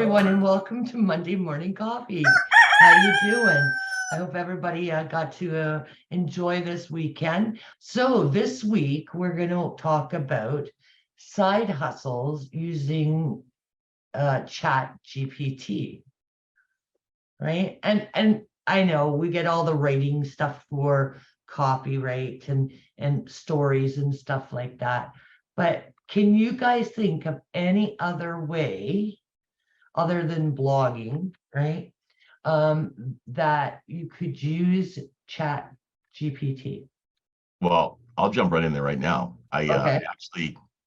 everyone, and welcome to Monday Morning Coffee. How you doing? I hope everybody got to enjoy this weekend. So this week we're going to talk about side hustles using ChatGPT, right? And I know we get all the writing stuff for copyright and stories and stuff like that, but can you guys think of any other way other than blogging, right? That you could use Chat GPT. Well, I'll jump right in there right now. Okay.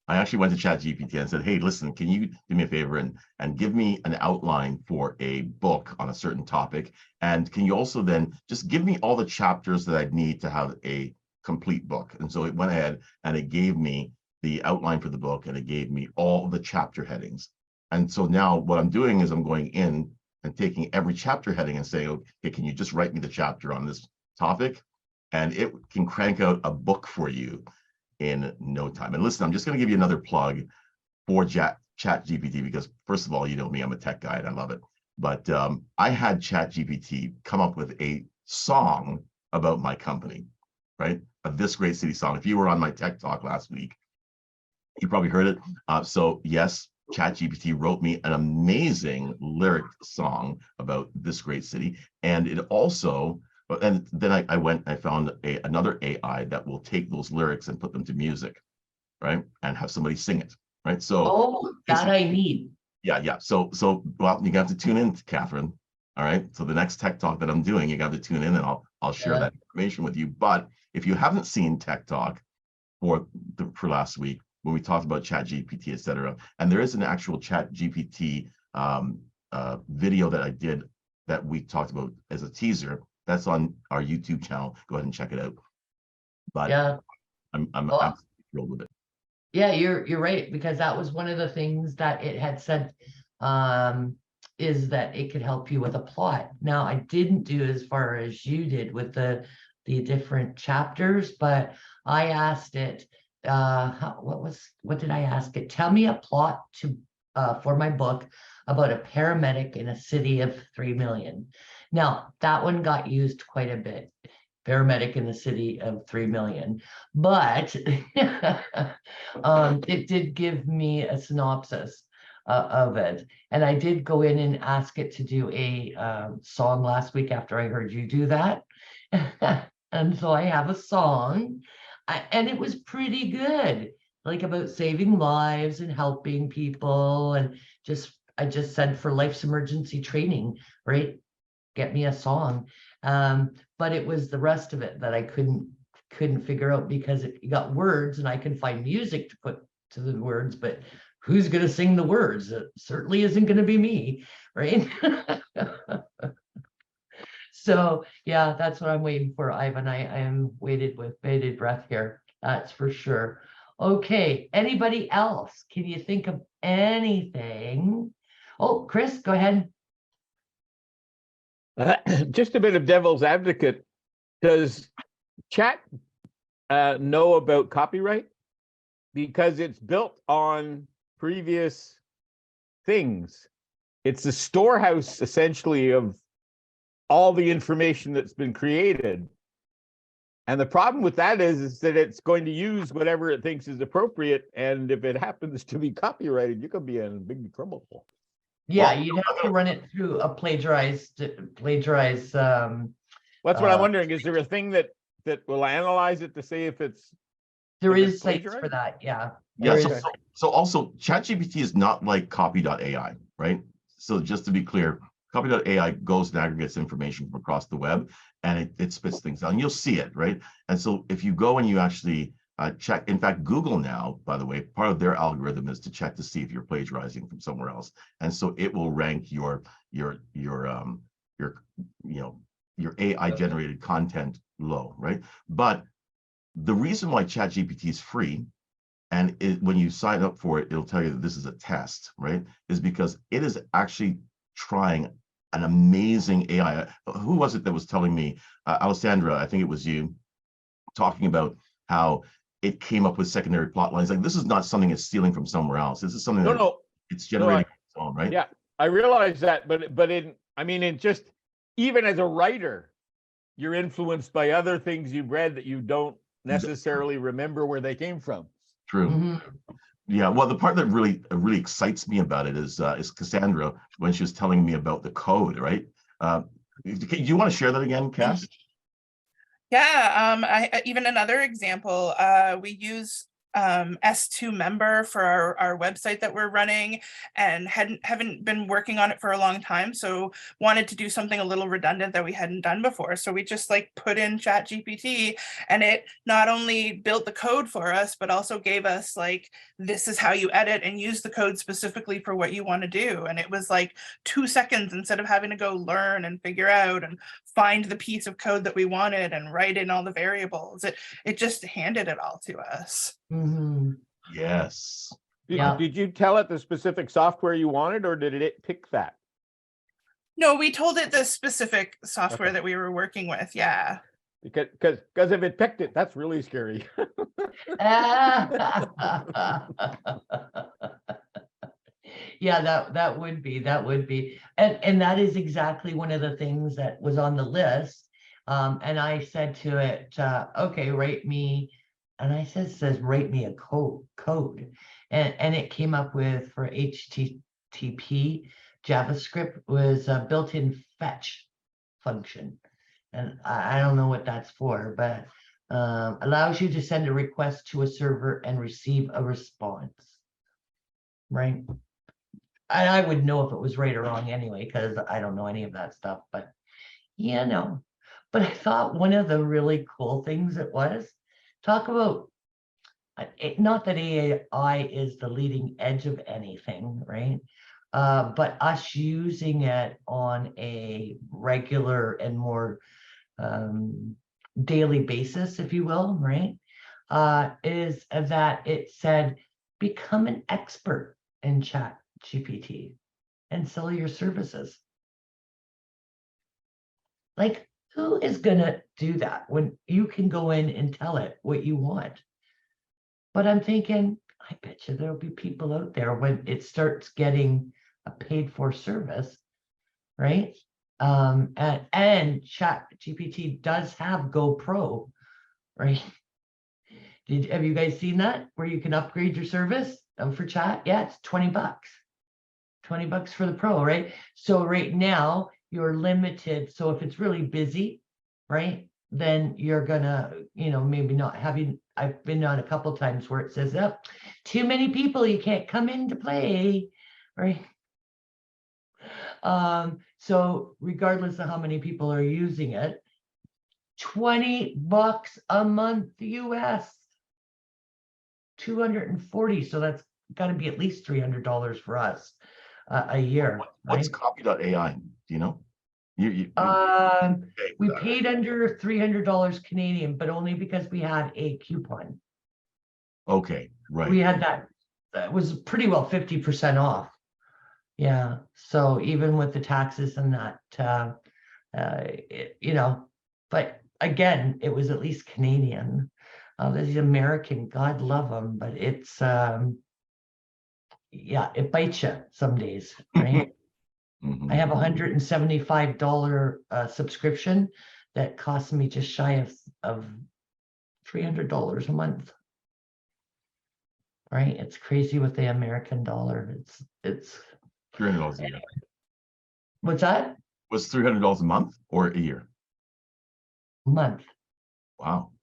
I actually went to ChatGPT and said, "Hey, listen, can you do me a favor and give me an outline for a book on a certain topic? And can you also then just give me all the chapters that I'd need to have a complete book?" And so it went ahead and it gave me the outline for the book and it gave me all the chapter headings. And so now what I'm doing is I'm going in and taking every chapter heading and saying, "Okay, can you just write me the chapter on this topic?" And it can crank out a book for you in no time. And listen, I'm just going to give you another plug for ChatGPT because, first of all, you know me, I'm a tech guy and I love it. But I had ChatGPT come up with a song about my company, right? A This Great City song. If you were on my tech talk last week, you probably heard it. So yes, ChatGPT wrote me an amazing lyric song about this great city. And it also, and then I went and I found another AI that will take those lyrics and put them to music, right? And have somebody sing it, right? So that I need. Yeah. So well, you got to tune in, Kathryn. All right. So the next tech talk that I'm doing, you got to tune in and I'll share that information with you. But if you haven't seen Tech Talk for last week, when we talked about ChatGPT, et cetera, and there is an actual ChatGPT video that I did that we talked about as a teaser. That's on our YouTube channel. Go ahead and check it out. But yeah, I'm absolutely thrilled with it. Yeah, you're right, because that was one of the things that it had said is that it could help you with a plot. Now, I didn't do as far as you did with the different chapters, but I asked it, what did I ask it? Tell me a plot for my book about a paramedic in a city of 3 million. Now, that one got used quite a bit. Paramedic in the city of 3 million, but it did give me a synopsis of it. And I did go in and ask it to do a song last week after I heard you do that. And so I have a song, and it was pretty good, like about saving lives and helping people. And I just said, for life's emergency training, right? Get me a song. But it was the rest of it that I couldn't figure out, because it got words and I can find music to put to the words, but who's going to sing the words? It certainly isn't going to be me, right? So yeah, that's what I'm waiting for, Ivan. I am waited with bated breath here. That's for sure. Okay, anybody else? Can you think of anything? Oh, Chris, go ahead. Just a bit of devil's advocate. Does Chat know about copyright? Because it's built on previous things. It's the storehouse, essentially, of all the information that's been created. And the problem with that is that it's going to use whatever it thinks is appropriate. And if it happens to be copyrighted, you could be in big trouble. Yeah, you'd have to run it through a plagiarized. That's what I'm wondering. Is there a thing that will analyze it to say if it's there is sites for that? Yeah. So also ChatGPT is not like copy.ai, right? So just to be clear, copy.ai goes and aggregates information from across the web and it spits things out and you'll see it, right? And so if you go and you actually check, in fact, Google now, by the way, part of their algorithm is to check to see if you're plagiarizing from somewhere else. And so it will rank your AI generated content low, right? But the reason why ChatGPT is free, and when you sign up for it, it'll tell you that this is a test, right? Is because it is actually trying an amazing AI. Who was it that was telling me, Alessandra, I think it was you, talking about how it came up with secondary plot lines. Like, this is not something it's stealing from somewhere else. This is something it's generating its own, right? Yeah, I realize that, but in just even as a writer, you're influenced by other things you've read that you don't necessarily remember where they came from. True. Mhm. Yeah. Well, the part that really excites me about it is Cassandra when she was telling me about the code, right? Do you want to share that again, Cass? Yeah, even another example, we use S2 member for our website that we're running, and haven't been working on it for a long time, so wanted to do something a little redundant that we hadn't done before. So we just like put in ChatGPT, and it not only built the code for us, but also gave us like, this is how you edit and use the code specifically for what you want to do. And it was like 2 seconds instead of having to go learn and figure out and find the piece of code that we wanted and write in all the variables. It just handed it all to us. Mhm. Yes. Yeah. Did you tell it the specific software you wanted, or did it pick that? No, we told it the specific software Okay. that we were working with. Yeah. Because if it picked it, that's really scary. Yeah, that would be. And that is exactly one of the things that was on the list. And I said to it, okay, write me, and I says write me a code. And it came up with, for HTTP, JavaScript was a built-in fetch function. And I don't know what that's for, but allows you to send a request to a server and receive a response. Right. And I would know if it was right or wrong anyway, because I don't know any of that stuff, but yeah, no. But I thought one of the really cool things it was, talk about, not that AI is the leading edge of anything, right? But us using it on a regular and more daily basis, if you will, right? Is that it said, become an expert in ChatGPT and sell your services. Like, who is gonna do that when you can go in and tell it what you want? But I'm thinking, I bet you there'll be people out there when it starts getting a paid for service, right? And ChatGPT does have GoPro, right? Have you guys seen that where you can upgrade your service for chat? Yeah, it's $20. $20 for the pro, right? So right now you're limited. So if it's really busy, right, then you're gonna, maybe not having. I've been on a couple times where it says, "Oh, too many people, you can't come in to play," right? So regardless of how many people are using it, $20 a month US, 240. So that's got to be at least $300 for us a year. What's right? copy.ai? Do you know? You We paid under $300 Canadian, but only because we had a coupon. Okay, right. We had that was pretty well 50% off. Yeah. So even with the taxes and that, but again, it was at least Canadian. These American, God love them, but it's, yeah, it bites you some days, right? Mhm. I have a $175 subscription that costs me just shy of $300 a month. Right? It's crazy with the American dollar. It's $300 a year. What's that? Was $300 a month or a year? Month. Wow.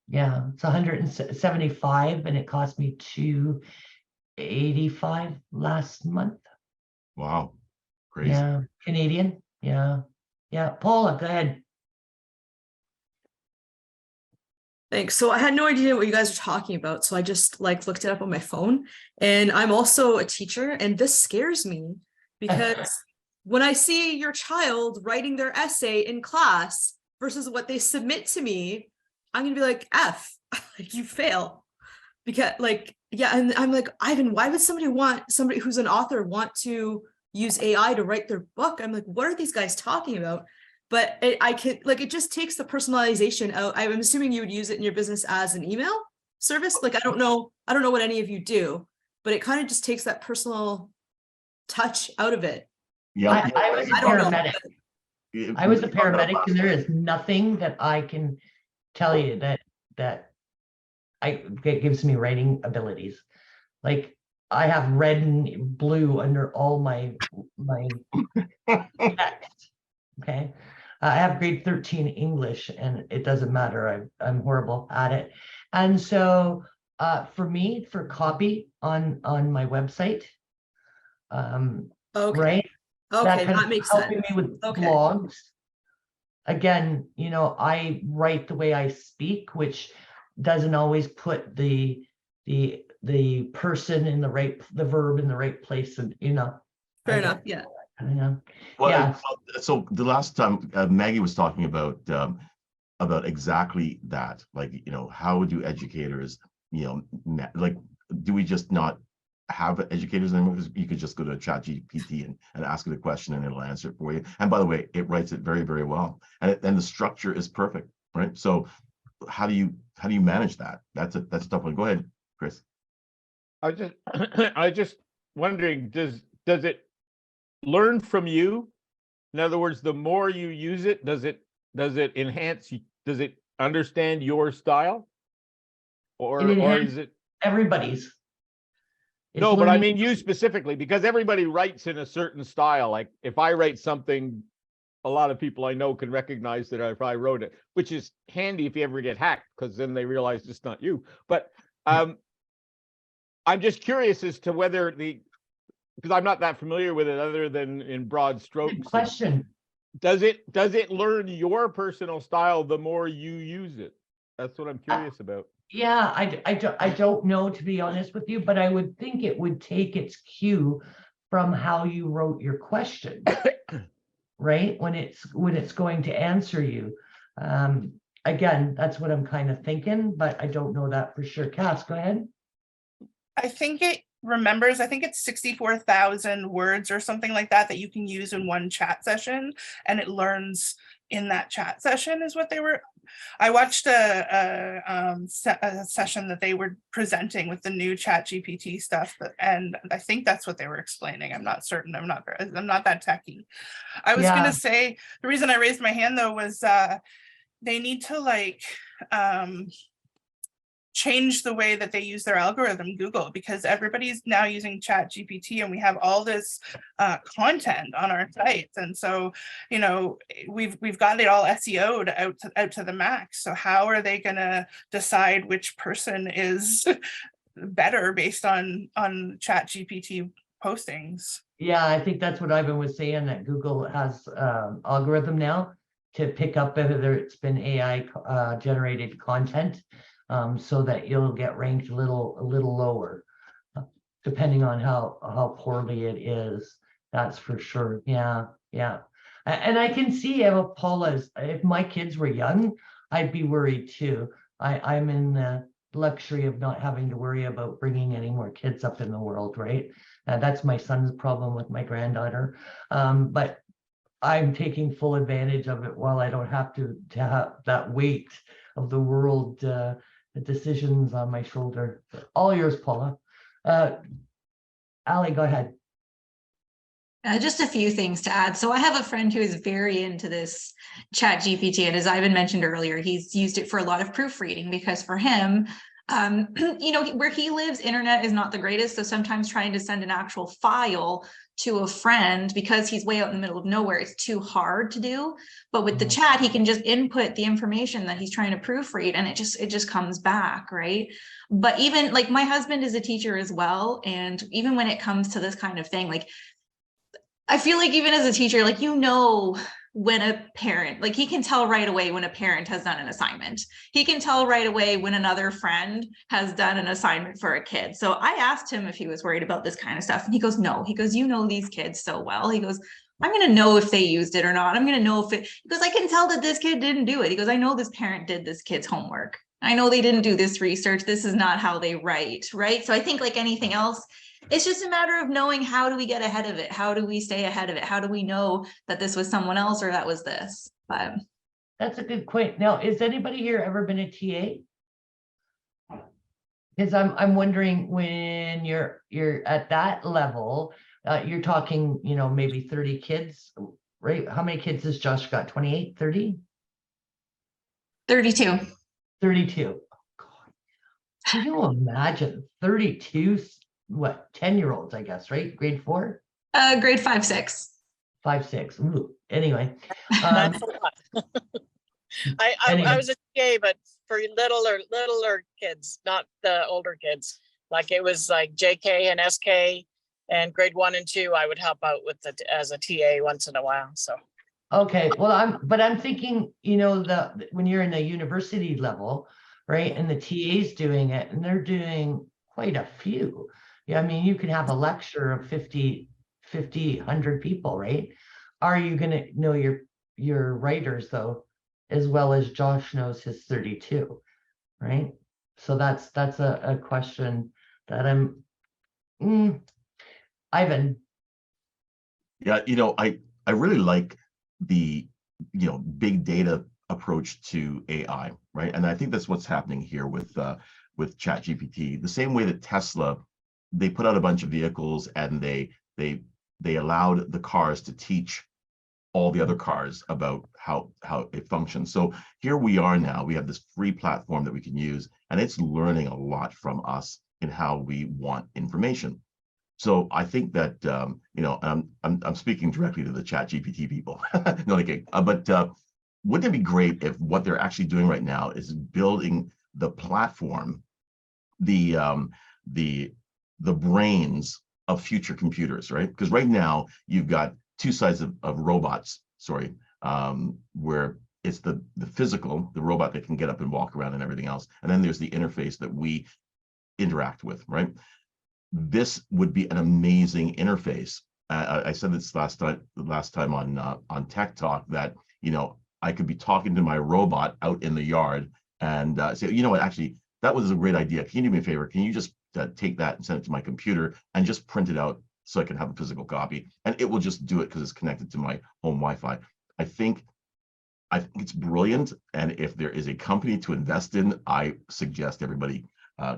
Yeah, it's 175 and it cost me $285 last month. Wow. Crazy. Yeah, Canadian. Yeah. Yeah. Paula, go ahead. Thanks. So I had no idea what you guys were talking about. So I just looked it up on my phone, and I'm also a teacher, and this scares me because when I see your child writing their essay in class versus what they submit to me, I'm gonna be like, F, like you fail. Because yeah, and I'm like, Ivan, why would somebody who's an author want to use AI to write their book? I'm like, what are these guys talking about? But it just takes the personalization out. I'm assuming you would use it in your business as an email service. I don't know what any of you do, but it kind of just takes that personal touch out of it. Yeah. I was a I don't know. paramedic. I was a paramedic, and there is nothing that I can tell you that gives me writing abilities. Like I have red and blue under all my text. Okay. I have grade 13 English, and it doesn't matter. I'm horrible at it. And so for me, for copy on my website, Okay. right? Okay, That that makes helping sense. me with Okay. blogs. Again, I write the way I speak, which doesn't always put the person in the verb in the right place, and Fair I enough. get- Yeah. I know. Well, Yeah. so the last time Maggie was talking about exactly that, like, how do educators, like, do we just not have educators anymore? Because you could just go to ChatGPT and ask it a question and it'll answer it for you. And by the way, it writes it very, very well, and the structure is perfect, right? So how do you manage that? That's a tough one. Go ahead, Chris. I just wondering, does it learn from you? In other words, the more you use it, does it enhance? Does it understand your style, or is it Everybody's. no? But I mean you specifically, because everybody writes in a certain style. Like if I write something, a lot of people I know can recognize that if I wrote it, which is handy if you ever get hacked, because then they realize it's not you. But I'm just curious as to whether because I'm not that familiar with it other than in broad strokes. Good question. Does it learn your personal style the more you use it? That's what I'm curious about. Yeah, I don't know, to be honest with you, but I would think it would take its cue from how you wrote your question, right? When it's going to answer you. Again, that's what I'm kind of thinking, but I don't know that for sure. Cass, go ahead. I think it remembers, I think it's 64,000 words or something like that you can use in one chat session, and it learns in that chat session is what they were. I watched a session that they were presenting with the new ChatGPT stuff, and I think that's what they were explaining. I'm not certain. I'm not that techy. I was gonna say the reason I raised my hand though was they need to change the way that they use their algorithm, Google, because everybody's now using ChatGPT and we have all this content on our sites. And so, we've got it all SEO'd out to the max. So how are they going to decide which person is better based on ChatGPT postings? Yeah, I think that's what Ivan was saying, that Google has algorithm now to pick up whether it's been AI generated content. So that you'll get ranked a little lower, depending on how poorly it is. That's for sure. Yeah. And I can see if my kids were young, I'd be worried too. I'm in the luxury of not having to worry about bringing any more kids up in the world, right? That's my son's problem with my granddaughter. But I'm taking full advantage of it while I don't have to have that weight of the world, the decisions on my shoulder. All yours, Paula. Ali, go ahead. Just a few things to add. So I have a friend who is very into this ChatGPT, and as Ivan mentioned earlier, he's used it for a lot of proofreading because for him, where he lives, internet is not the greatest. So sometimes trying to send an actual file to a friend, because he's way out in the middle of nowhere, it's too hard to do. But with the chat, he can just input the information that he's trying to proofread, and it just comes back, right? But even like my husband is a teacher as well, and even when it comes to this kind of thing, like I feel like even as a teacher, like when a parent, like he can tell right away when a parent has done an assignment. He can tell right away when another friend has done an assignment for a kid. So I asked him if he was worried about this kind of stuff. And he goes, no. He goes, these kids so well. He goes, I'm going to know if they used it or not. I'm going to know because I can tell that this kid didn't do it. He goes, I know this parent did this kid's homework. I know they didn't do this research. This is not how they write, right? So I think like anything else, it's just a matter of knowing, how do we get ahead of it? How do we stay ahead of it? How do we know that this was someone else or that was this? But that's a good point. Now, is anybody here ever been a TA? Because I'm wondering, when you're at that level You're talking, maybe 30 kids, right? How many kids has Josh got? 28, 30? 32. 32. Oh, God. Can you imagine 32, 10-year-olds, I guess, right? Grade 4? Grade 5, 6. 5, 6. Ooh. Anyway. That's a lot. I Anyway. was a TA, but for littler kids, not the older kids. Like it was like JK and SK and grade 1 and 2, I would help out with as a TA once in a while. So Okay, well, I'm thinking, when you're in the university level, right, and the TA's doing it, and they're doing quite a few. Yeah, I mean, you can have a lecture of 50, 100 people, right? Are you gonna know your writers though, as well as Josh knows his 32, right? So that's a question that Ivan. Yeah, I really like the big data approach to AI, right? And I think that's what's happening here with ChatGPT. The same way that Tesla, they put out a bunch of vehicles and they allowed the cars to teach all the other cars about how it functions. So here we are now. We have this free platform that we can use, and it's learning a lot from us in how we want information. So I think that I'm speaking directly to the ChatGPT people. No, okay. But wouldn't it be great if what they're actually doing right now is building the platform, the brains of future computers, right? Because right now you've got two sides of robots. Sorry, where it's the physical, the robot that can get up and walk around and everything else, and then there's the interface that we interact with, right? This would be an amazing interface. I said this last time on Tech Talk that I could be talking to my robot out in the yard and say, what, actually that was a great idea. Can you do me a favor? Can you just take that and send it to my computer and just print it out so I can have a physical copy? And it will just do it because it's connected to my home Wi-Fi. I think it's brilliant. And if there is a company to invest in, I suggest everybody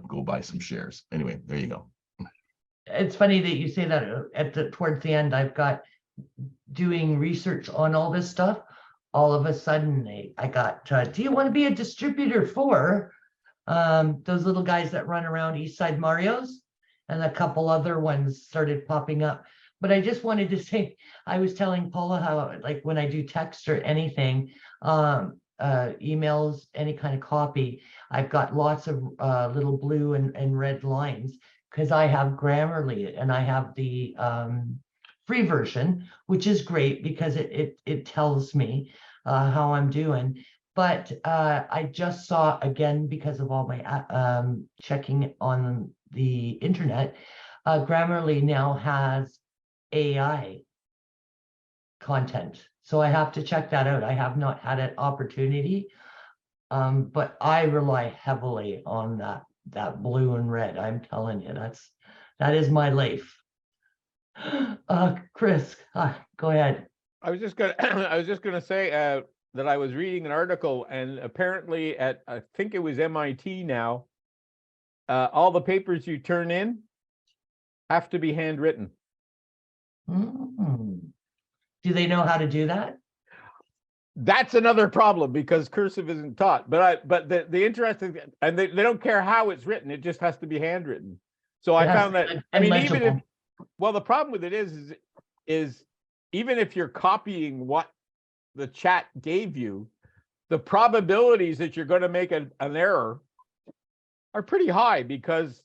go buy some shares. Anyway, there you go. It's funny that you say that towards the end. I've got doing research on all this stuff. All of a sudden, I got, do you want to be a distributor for those little guys that run around Eastside Mario's? And a couple other ones started popping up. But I just wanted to say, I was telling Paula how, like, when I do text or anything, emails, any kind of copy, I've got lots of little blue and red lines because I have Grammarly and I have the free version, which is great because it tells me how I'm doing. But I just saw, again, because of all my checking on the internet, Grammarly now has AI content. So I have to check that out. I have not had an opportunity, but I rely heavily on that blue and red. I'm telling you, that is my life. Chris, go ahead. I was just gonna say that I was reading an article, and apparently at, I think it was MIT now, all the papers you turn in have to be handwritten. Do they know how to do that? That's another problem because cursive isn't taught. But the interesting, and they don't care how it's written; it just has to be handwritten. So I found that, I mean, even if, well, the problem with it is even if you're copying what the chat gave you, the probabilities that you're going to make an error are pretty high because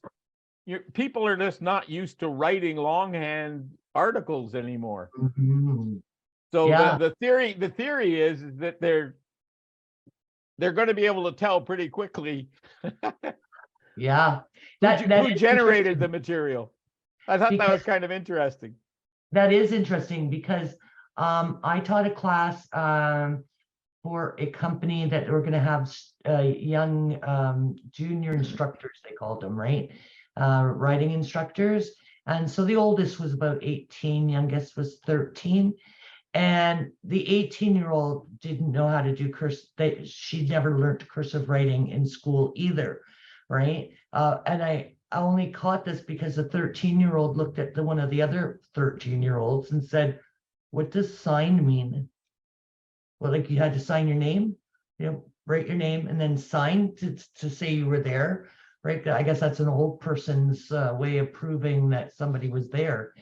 people are just not used to writing longhand articles anymore. Mm-hmm. So yeah. the theory is that they're going to be able to tell pretty quickly. Yeah. Who generated the material? I thought that was kind of interesting. That is interesting because I taught a class for a company that were going to have young junior instructors, they called them, right? Writing instructors. And so the oldest was about 18, youngest was 13. And the 18-year-old didn't know how to do cursive. She never learned cursive writing in school either, right? And only caught this because a 13-year-old looked at one of the other 13-year-olds and said, "What does sign mean?" Well, like you had to sign your name, write your name and then sign to say you were there, right? I guess that's an old person's way of proving that somebody was there.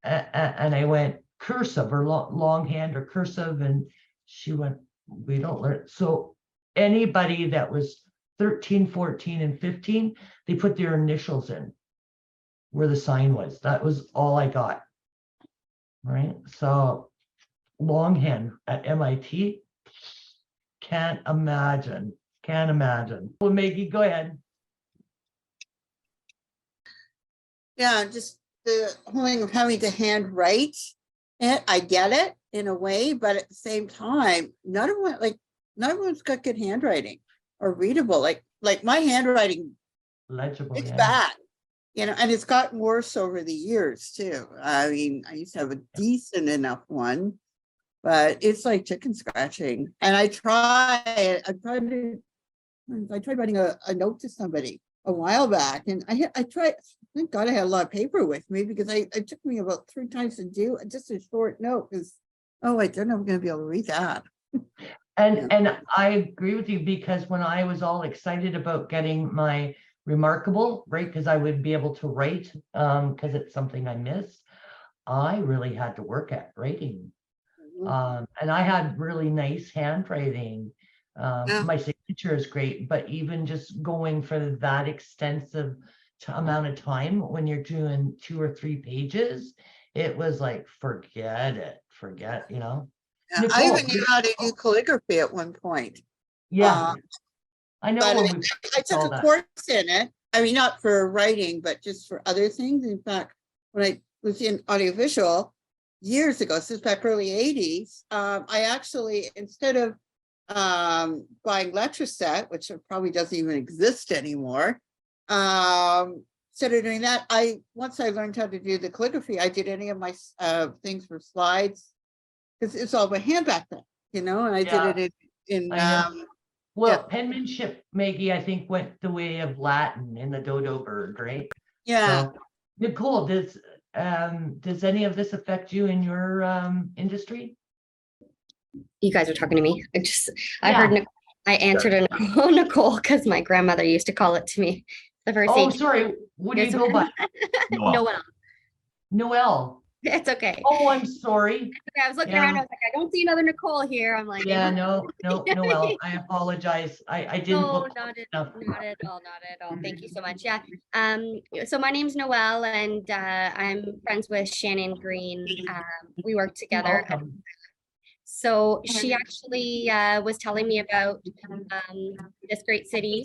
And I went, cursive or longhand or cursive, and she went, "We don't learn." So anybody that was 13, 14, and 15, they put their initials in where the sign was. That was all I got. Right. So longhand at MIT, can't imagine. Can't imagine. Well, Maggie, go ahead. Yeah, just the whole thing of having to handwrite it, I get it in a way, but at the same time, none of everyone's got good handwriting or readable. Like my handwriting, Legible. it's Yeah. bad, and it's gotten worse over the years too. I mean, I used to have a decent enough one, but it's like chicken scratching. And I tried writing a note to somebody a while back, and I tried. Thank God I had a lot of paper with me, because it took me about 3 times to do just a short note, because I don't know if I'm going to be able to read that. And I agree with you, because when I was all excited about getting my remarkable, right, because I would be able to write, because it's something I miss, I really had to work at writing. And I had really nice handwriting. My signature is great, but even just going for that extensive amount of time, when you're doing 2 or 3 pages, it was like, forget it, Yeah, Nicole, I even knew how to do calligraphy at one point. yeah, I know. But When I took a course in it. I mean, not for writing, but just for other things. In fact, when I was in audiovisual years ago, since back early 80s, I actually, instead of buying Letraset, which probably doesn't even exist anymore, instead of doing that, once I learned how to do the calligraphy, I did any of my things for slides, because it's all by hand back then, and I did it in well, penmanship, Maggie, I think went the way of Latin in the dodo bird, right? Yeah. So, Nicole, does any of this affect you in your industry? You guys are talking to me. I heard I answered a Nicole because my grandmother used to call it to me. The first sorry. What do you go by? Noelle. It's okay. Oh, I'm sorry. Okay, I was looking around. I was like, I don't see another Nicole here. I'm like, no, Noelle. I apologize. I didn't look not at all. Thank you so much. Yeah. So my name's Noelle, and I'm friends with Shannon Green. We work together. So she actually was telling me about this great city,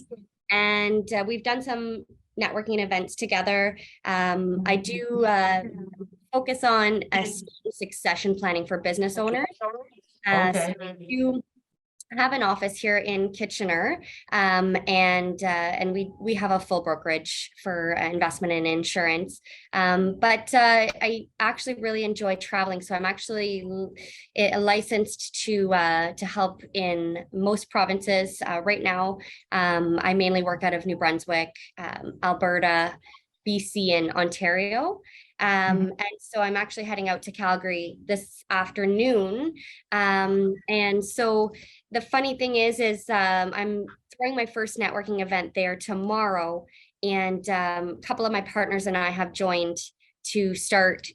and we've done some networking events together. I do focus on succession planning for business owners. So you have an office here in Kitchener, and we have a full brokerage for investment and insurance. But I actually really enjoy traveling, so I'm actually licensed to help in most provinces. Right now, I mainly work out of New Brunswick, Alberta, BC, and Ontario. And so I'm actually heading out to Calgary this afternoon. And so the funny thing is I'm throwing my first networking event there tomorrow. And a couple of my partners and I have joined to start,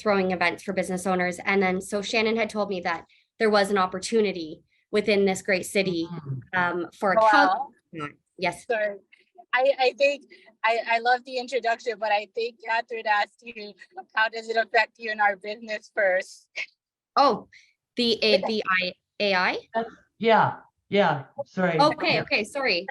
throwing events for business owners. And then so Shannon had told me that there was an opportunity within this great city for a Calgary. Yes. Sorry. I think I love the introduction, but I think Kathryn asked you, how does it affect you in our business first? Oh, the AI? Yeah. Sorry. Okay. Sorry.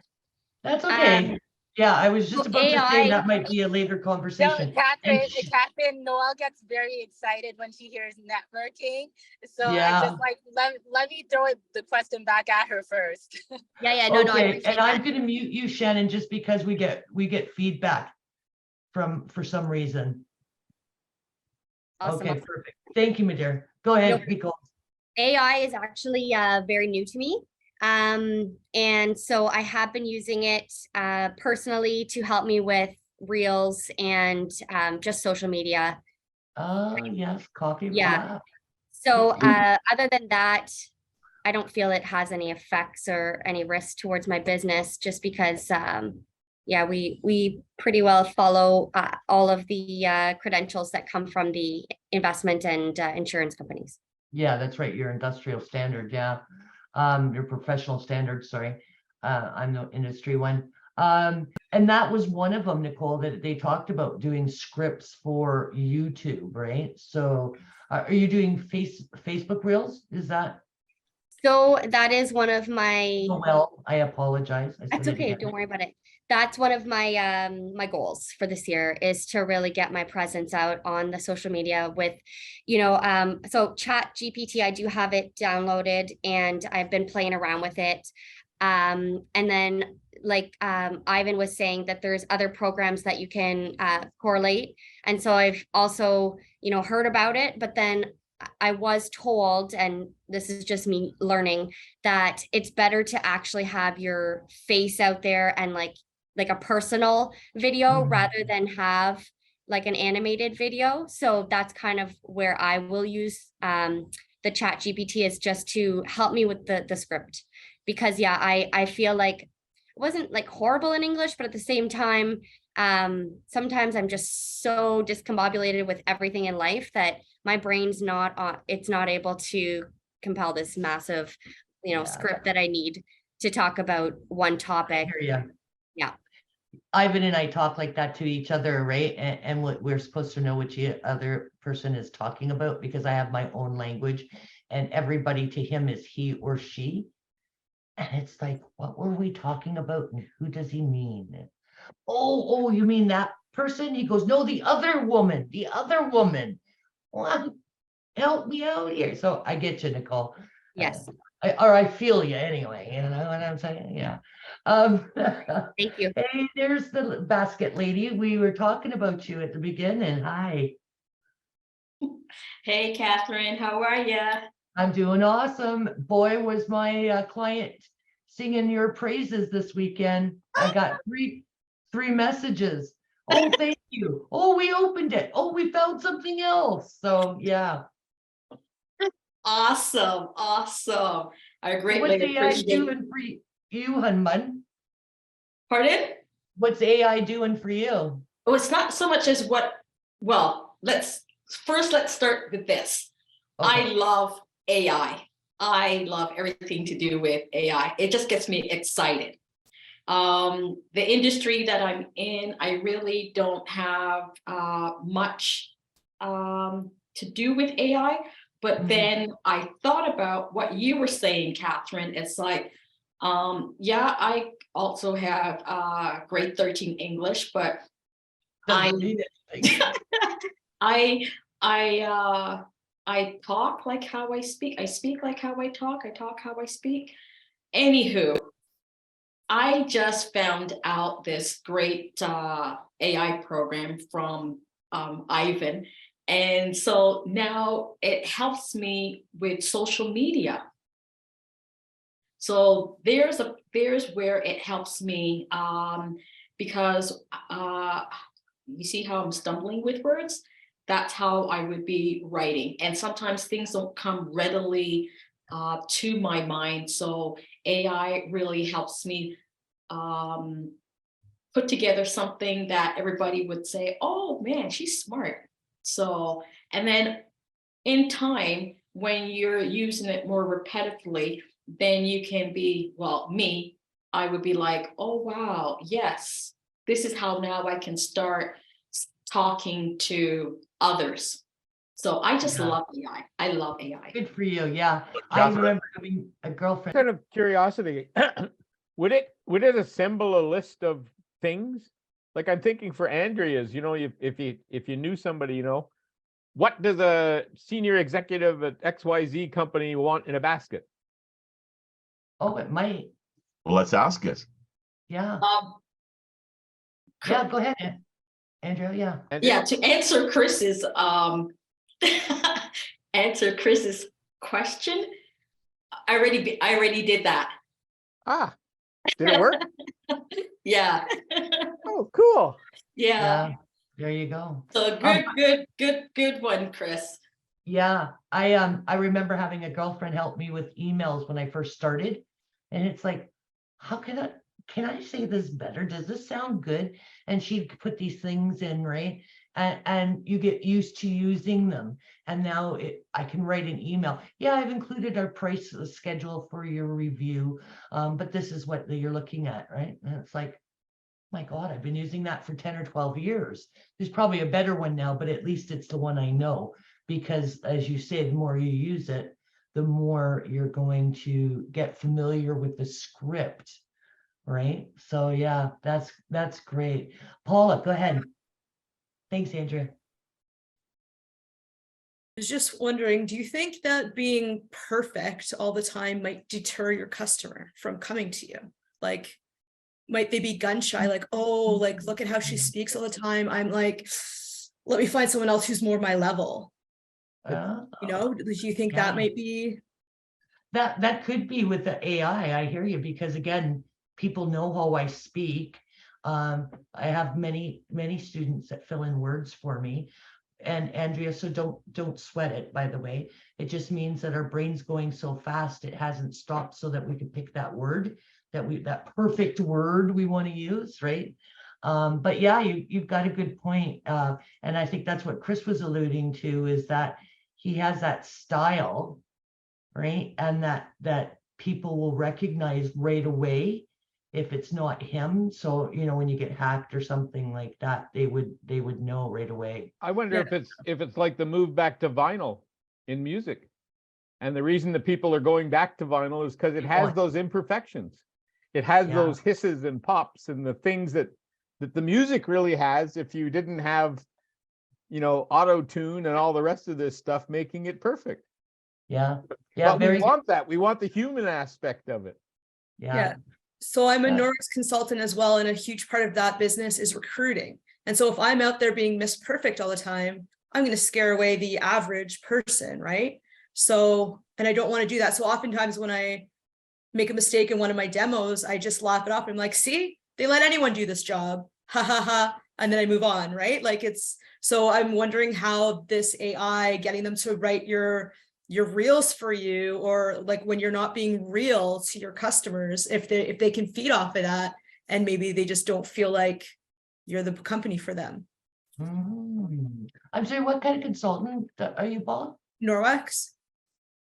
That's okay. I was just about to say that might be a later conversation. No, Kathryn, Noelle gets very excited when she hears networking. So I just let me throw the question back at her first. No, okay. And I'm going to mute you, Shannon, just because we get feedback for some reason. Awesome. Okay, perfect. Thank you, my dear. Go ahead, Nicole. AI is actually very new to me. And so I have been using it personally to help me with reels and just social media. Yes, coffee. Yeah. So other than that, I don't feel it has any effects or any risk towards my business, just because yeah, we pretty well follow all of the credentials that come from the investment and insurance companies. Yeah, that's right. Your industrial standard. Yeah. Your professional standard. Sorry. I'm the industry one. And that was one of them, Nicole, that they talked about doing scripts for YouTube, right? So are you doing Facebook Reels? Is that? So that is one of my, Oh, well, I apologize. I that's said it okay, again. don't worry about it. That's one of my my goals for this year, is to really get my presence out on the social media with, so ChatGPT, I do have it downloaded and I've been playing around with it. And then like Ivan was saying, that there's other programs that you can correlate. And so I've also, heard about it, but then I was told, and this is just me learning, that it's better to actually have your face out there and like a personal video rather than have like an animated video. So that's kind of where I will use the ChatGPT, is just to help me with the script. Because yeah, I feel like it wasn't like horrible in English, but at the same time, sometimes I'm just so discombobulated with everything in life that my brain's it's not able to compel this massive, Yeah. script that I need to talk about one topic. Yeah. Yeah. Ivan and I talk like that to each other, right? And what we're supposed to know what the other person is talking about, because I have my own language and everybody to him is he or she. And it's like, what were we talking about? And who does he mean? Oh, you mean that person? He goes, no, the other woman. Well, help me out here. So I get you, Nicole. Yes. I feel you anyway. You know what I'm saying? Yeah. Thank you. Hey, there's the basket lady. We were talking about you at the beginning. Hi. Hey, Kathryn, how are you? I'm doing awesome. Boy, was my client singing your praises this weekend. I got three messages. Oh, thank you. Oh, we opened it. Oh, we found something else. So yeah. Awesome. I greatly What's AI appreciate. doing for you, Hunman? Pardon? What's AI doing for you? Oh, it's not so much as let's start with this. Okay. I love AI. I love everything to do with AI. It just gets me excited. The industry that I'm in, I really don't have much to do with AI. But then I thought about what you were saying, Kathryn. It's like, yeah, I also have grade 13 English, but I talk like how I speak. I speak like how I talk. I talk how I speak. Anywho, I just found out this great AI program from Ivan. And so now it helps me with social media. So there's where it helps me because you see how I'm stumbling with words? That's how I would be writing. And sometimes things don't come readily to my mind. So AI really helps me put together something that everybody would say, oh man, she's smart. So, and then in time, when you're using it more repetitively, then you can be, I would be like, oh wow, yes, this is how now I can start talking to others. So I just love AI. I love AI. Good for you. Yeah. I remember having a girlfriend. Kind of curiosity. Would it assemble a list of things? Like I'm thinking for Andrea's, if you knew somebody, what does a senior executive at XYZ company want in a basket? Oh, it might. Well, let's ask it. Yeah. Yeah, go ahead, Andrea. Yeah. Yeah, to answer Chris's question, I already did that. Did it work? Yeah. Oh, cool. Yeah. Yeah, there you go. So good one, Chris. Yeah, I remember having a girlfriend help me with emails when I first started. And it's like, how can I say this better? Does this sound good? And she'd put these things in, right? And you get used to using them. And now I can write an email. Yeah, I've included our price schedule for your review. But this is what you're looking at, right? And it's like, my God, I've been using that for 10 or 12 years. There's probably a better one now, but at least it's the one I know. Because as you say, the more you use it, the more you're going to get familiar with the script, right? So yeah, that's great. Paula, go ahead. Thanks, Andrea. I was just wondering, do you think that being perfect all the time might deter your customer from coming to you? Like, might they be gun shy? Like, oh, like, look at how she speaks all the time. I'm like, let me find someone else who's more my level. You know, do you think that might be? That could be with the AI. I hear you, because again, people know how I speak. I have many students that fill in words for me. And Andrea, so don't sweat it, by the way. It just means that our brain's going so fast it hasn't stopped so that we could pick that word, that perfect word we want to use, right? But yeah, you've got a good point. And I think that's what Chris was alluding to, is that he has that style, right? And that people will recognize right away if it's not him. So, you know, when you get hacked or something like that, they would know right away. I wonder if it's like the move back to vinyl in music. And the reason that people are going back to vinyl is because it has those imperfections. It has those hisses and pops and the things that the music really has if you didn't have, you know, auto tune and all the rest of this stuff making it perfect. Yeah. But we want that. We want the human aspect of it. Yeah. So I'm a Norris consultant as well. And a huge part of that business is recruiting. And so if I'm out there being Miss Perfect all the time, I'm going to scare away the average person, right? So, and I don't want to do that. So oftentimes when I make a mistake in one of my demos, I just laugh it off. I'm like, see, they let anyone do this job. Ha ha ha. And then I move on, right? Like so I'm wondering how this AI, getting them to write your reels for you, or like when you're not being real to your customers, if they can feed off of that, and maybe they just don't feel like you're the company for them. I'm sorry, what kind of consultant are you, Paul? Norwex.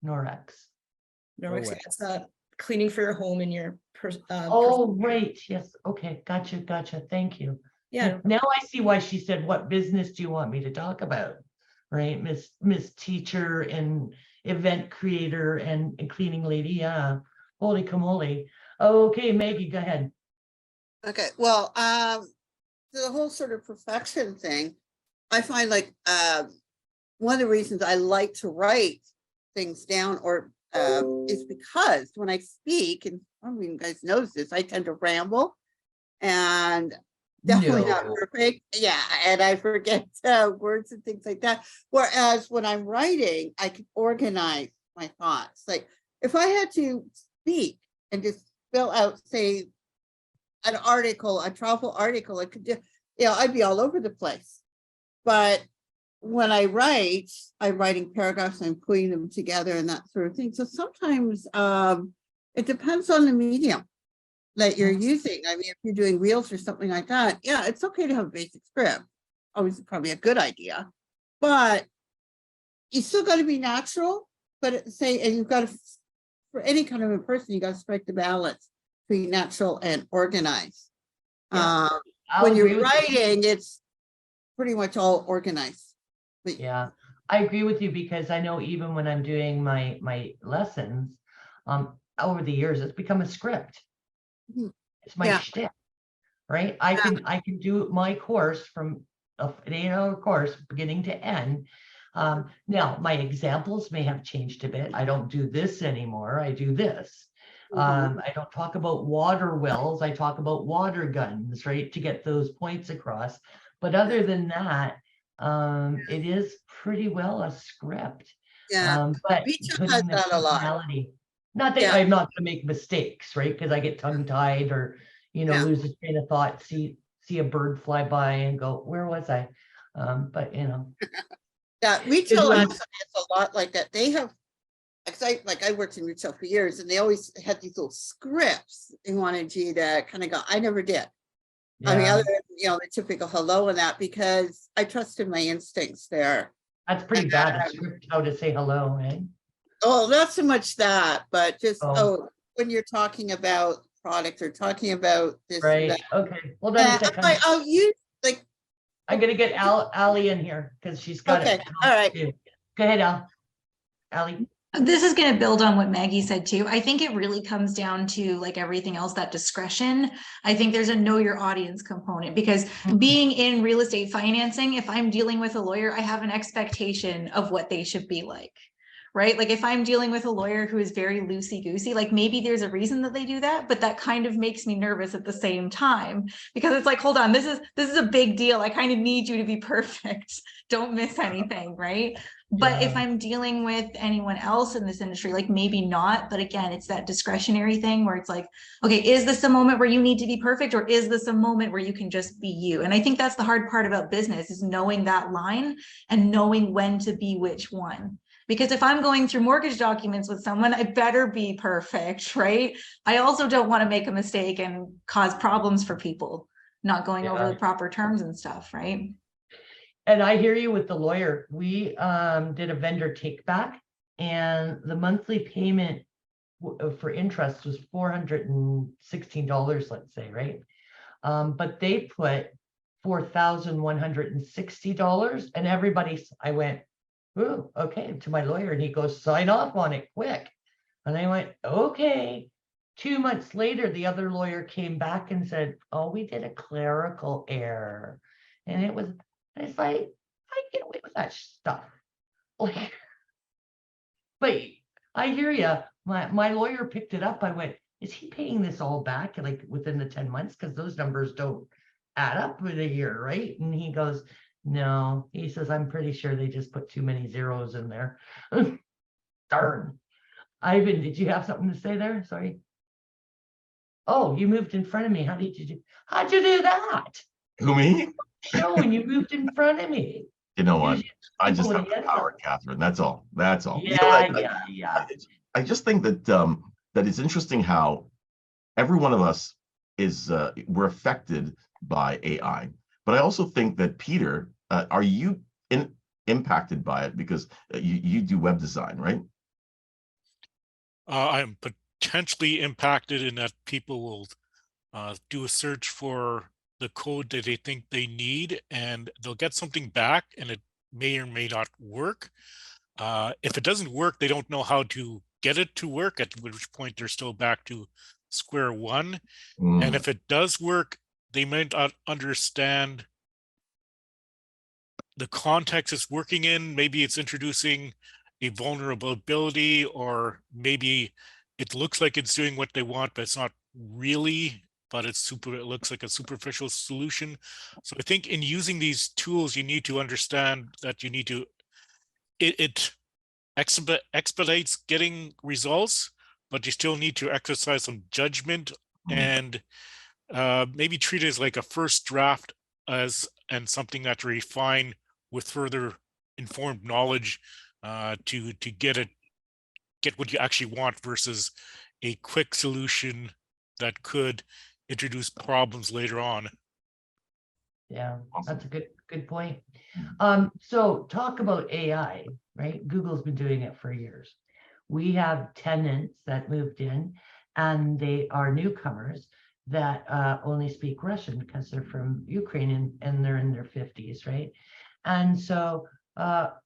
Norwex. That's cleaning for your home and your right, yes, okay, gotcha, thank you. Yeah, now I see why she said, what business do you want me to talk about? Right, Miss Teacher and event creator and cleaning lady. Yeah, holy camole. Okay, Maggie, go ahead. Okay, well, the whole sort of perfection thing, I find like one of the reasons I like to write things down is because when I speak, and I don't know if you guys knows this, I tend to ramble and definitely not perfect. Yeah, and I forget words and things like that. Whereas when I'm writing, I can organize my thoughts. Like if I had to speak and just fill out, say, an article, a travel article, I could do, I'd be all over the place. But when I write, I'm writing paragraphs, I'm putting them together and that sort of thing. So sometimes it depends on the medium that you're using. I mean, if you're doing reels or something like that, yeah, it's okay to have a basic script. Always probably a good idea, but you still got to be natural. But and you've got to, for any kind of a person, you got to strike the balance between natural and organized. When you're writing, it's pretty much all organized. But yeah, I agree with you, because I know even when I'm doing my lessons, over the years, it's become a script. It's my shtick, right? I can do my course from an 8-hour course, beginning to end. Now my examples may have changed a bit. I don't do this anymore. I do this. I don't talk about water wells. I talk about water guns, right? To get those points across. But other than that, it is pretty well a script. Yeah, But Beach putting has the that a lot. personality. Not that Yeah. I'm not gonna make mistakes, right? Because I get tongue tied or, Yeah. lose a train of thought, see a bird fly by and go, where was I? But Yeah, retail when- actually has a lot like that. They have, I worked in retail for years, and they always had these little scripts they wanted you to kind of go. I never did. I mean, yeah, other than, the typical hello and that, because I trusted my instincts there. that's pretty bad. A script how to say hello, eh? Oh, not so much that, but just, Oh. when you're talking about product or talking about this and Right, that. okay, hold on a Yeah, second. I'll use, like, I'm gonna get Allie in here because she's got it. okay, all right. Go ahead, Allie. This is going to build on what Maggie said too. I think it really comes down to, like everything else, that discretion. I think there's a know your audience component, because being in real estate financing, if I'm dealing with a lawyer, I have an expectation of what they should be like, right? Like if I'm dealing with a lawyer who is very loosey-goosey, like maybe there's a reason that they do that, but that kind of makes me nervous at the same time, because it's like, hold on, this is a big deal. I kind of need you to be perfect. Don't miss anything, right? But if Yeah. I'm dealing with anyone else in this industry, like maybe not, but again, it's that discretionary thing where it's like, okay, is this a moment where you need to be perfect, or is this a moment where you can just be you? And I think that's the hard part about business, is knowing that line and knowing when to be which one. Because if I'm going through mortgage documents with someone, I better be perfect, right? I also don't want to make a mistake and cause problems for people not going over Yeah. the proper terms and stuff, right? And I hear you with the lawyer. We did a vendor take back, and the monthly payment for interest was $416, let's say, right? But they put $4,160, and I went, ooh, okay, to my lawyer, and he goes, sign off on it quick. And I went, okay. 2 months later, the other lawyer came back and said, oh, we did a clerical error. And it's like, I get away with that stuff. Like, but I hear you. My lawyer picked it up. I went, is he paying this all back like within the 10 months? Because those numbers don't add up in a year, right? And he goes, no. He says, I'm pretty sure they just put too many zeros in there. Darn. Ivan, did you have something to say there? Sorry. Oh, you moved in front of me. How'd you do that? Who, me? Show when you moved in front of me. You know what? Usually I just people have the hit power, Kathryn. That's all. That's all. You know, Yeah. I just think that that it's interesting how every one of us is we're affected by AI. But I also think that, Peter, are you impacted by it, because you do web design, right? I'm potentially impacted in that people will do a search for the code that they think they need, and they'll get something back, and it may or may not work. If it doesn't work, they don't know how to get it to work, at which point they're still back to square one. And if it does work, they might not understand the context it's working in. Maybe it's introducing a vulnerability, or maybe it looks like it's doing what they want, but it's not really, but it looks like a superficial solution. So I think in using these tools, you need to understand that you need to, it expedites getting results, but you still need to exercise some judgment and maybe treat it as like a first draft and something that to refine with further informed knowledge to get what you actually want, versus a quick solution that could introduce problems later on. Yeah, that's a good point. So talk about AI, right? Google's been doing it for years. We have tenants that moved in, and they are newcomers that only speak Russian because they're from Ukraine and they're in their 50s, right? And so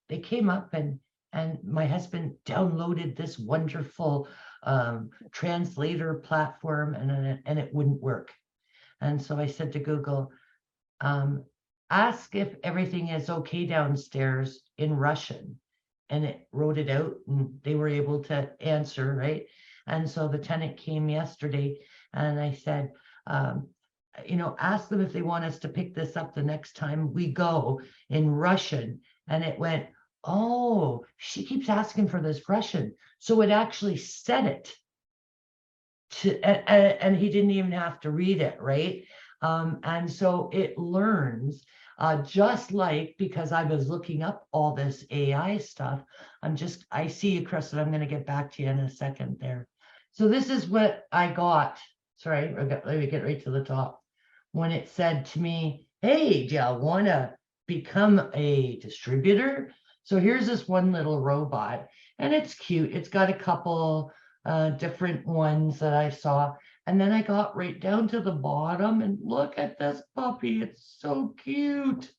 they came up, and my husband downloaded this wonderful translator platform, and it wouldn't work. And so I said to Google, ask if everything is okay downstairs in Russian. And it wrote it out, and they were able to answer, right? And so the tenant came yesterday, and I said, ask them if they want us to pick this up the next time we go in Russian. And it went, oh, she keeps asking for this Russian. So it actually said it and he didn't even have to read it, right? And so it learns, just like, because I was looking up all this AI stuff, I see you, Chris, and I'm going to get back to you in a second there. So this is what I got. Sorry, let me get right to the top. When it said to me, hey, do you want to become a distributor? So here's this one little robot, and it's cute. It's got a couple different ones that I saw. And then I got right down to the bottom and look at this puppy. It's so cute.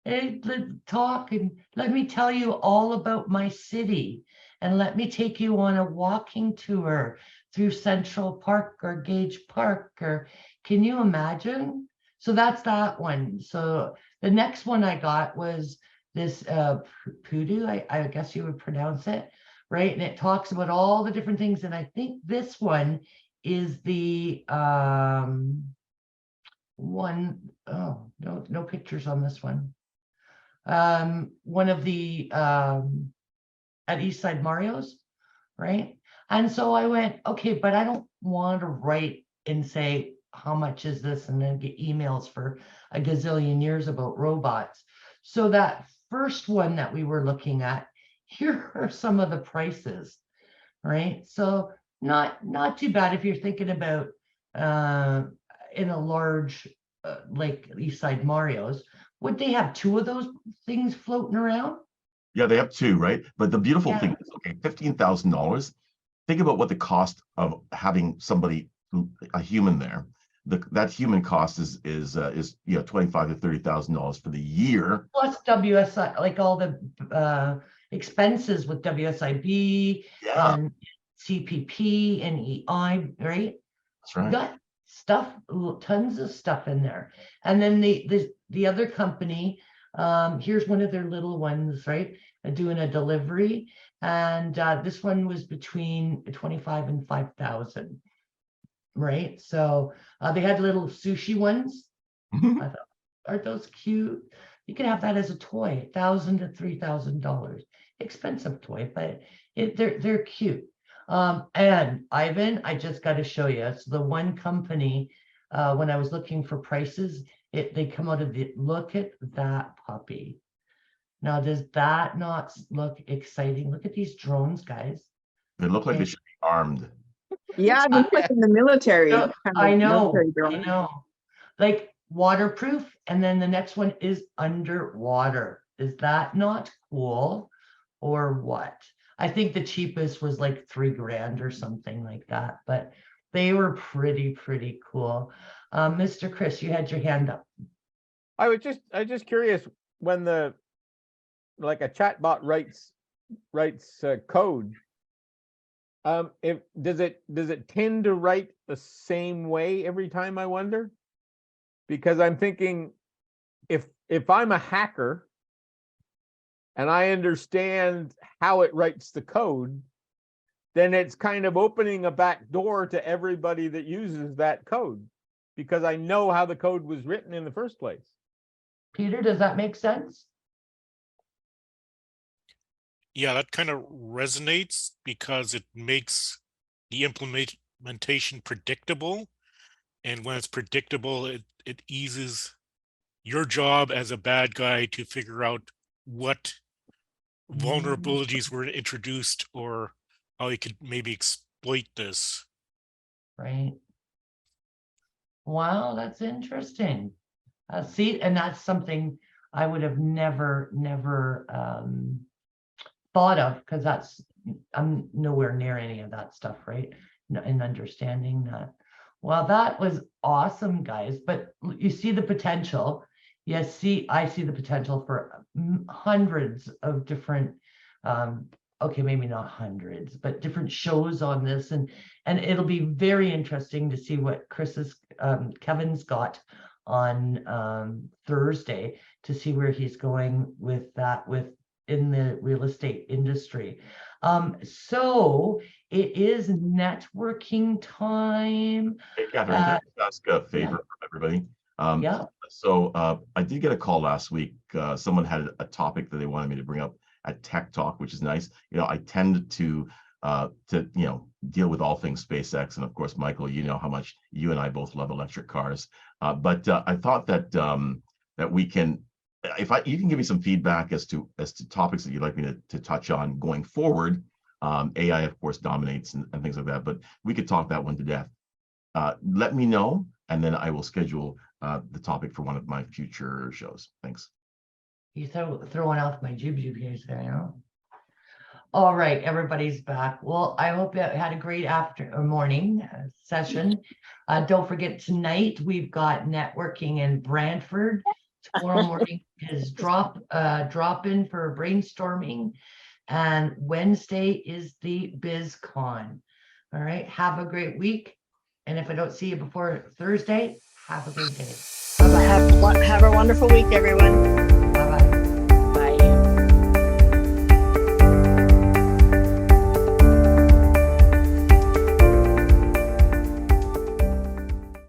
Let's talk and let me tell you all about my city. And let me take you on a walking tour through Central Park or Gage Park. Or can you imagine? So that's that one. So the next one I got was this Pudu, I guess you would pronounce it, right? And it talks about all the different things. And I think this one is the one, oh, no pictures on this one. One of the at Eastside Mario's, right? And so I went, okay, but I don't want to write and say, how much is this? And then get emails for a gazillion years about robots. So that first one that we were looking at, here are some of the prices, right? So not too bad if you're thinking about in a large like Eastside Mario's. Would they have two of those things floating around? Yeah, they have two, right? But the beautiful thing is, okay, $15,000. Think about what the cost of having somebody, a human there. That human cost is $25,000 to $30,000 for the year. Plus WSI, like all the expenses with WSIB and CPP and EI, right? That's right. Got stuff, tons of stuff in there. And then the other company, here's one of their little ones, right? Doing a delivery. And this one was between 25 and 5,000, right? So they had little sushi ones. I thought, aren't those cute? You can have that as a toy, $1,000 to $3,000. Expensive toy, but they're cute. And Ivan, I just got to show you. So the one company, when I was looking for prices, they come out of the, look at that puppy. Now, does that not look exciting? Look at these drones, guys. They look like they should be armed. Yeah, they look like in the military. No, I know, military drone. I know. Like waterproof, and then the next one is underwater. Is that not cool, or what? I think the cheapest was like $3,000 or something like that, but they were pretty cool. Mr. Chris, you had your hand up. I was just curious, when like a chatbot writes code, does it tend to write the same way every time, I wonder? Because I'm thinking, if I'm a hacker and I understand how it writes the code, then it's kind of opening a back door to everybody that uses that code, because I know how the code was written in the first place. Peter, does that make sense? Yeah, that kind of resonates because it makes the implementation predictable. And when it's predictable, it eases your job as a bad guy to figure out what vulnerabilities were introduced or how you could maybe exploit this. Right. Wow, that's interesting. See, and that's something I would have never thought of, because I'm nowhere near any of that stuff, right? In understanding that. Well, that was awesome, guys. But you see the potential. Yes, I see the potential for hundreds of different, okay, maybe not hundreds, but different shows on this, and it'll be very interesting to see what Kevin's got on Thursday, to see where he's going with that in the real estate industry. So it is networking time. Hey, Kathryn, can I just ask a favor from everybody? Yeah. So I did get a call last week. Someone had a topic that they wanted me to bring up at Tech Talk, which is nice. You know, I tend to deal with all things SpaceX, and of course, Michael, you know how much you and I both love electric cars. But I thought that that we can, you can give me some feedback as to topics that you'd like me to touch on going forward. AI, of course, dominates and things like that, but we could talk that one to death. Let me know, and then I will schedule the topic for one of my future shows. Thanks. You throwing off my jib ears there, you know? All right, everybody's back. Well, I hope you had a great morning session. Don't forget, tonight we've got networking in Brantford. Tomorrow morning is drop in for brainstorming, and Wednesday is the BizCon. All right, have a great week, and if I don't see you before Thursday, have a great day. Have a wonderful week, everyone. Bye-bye.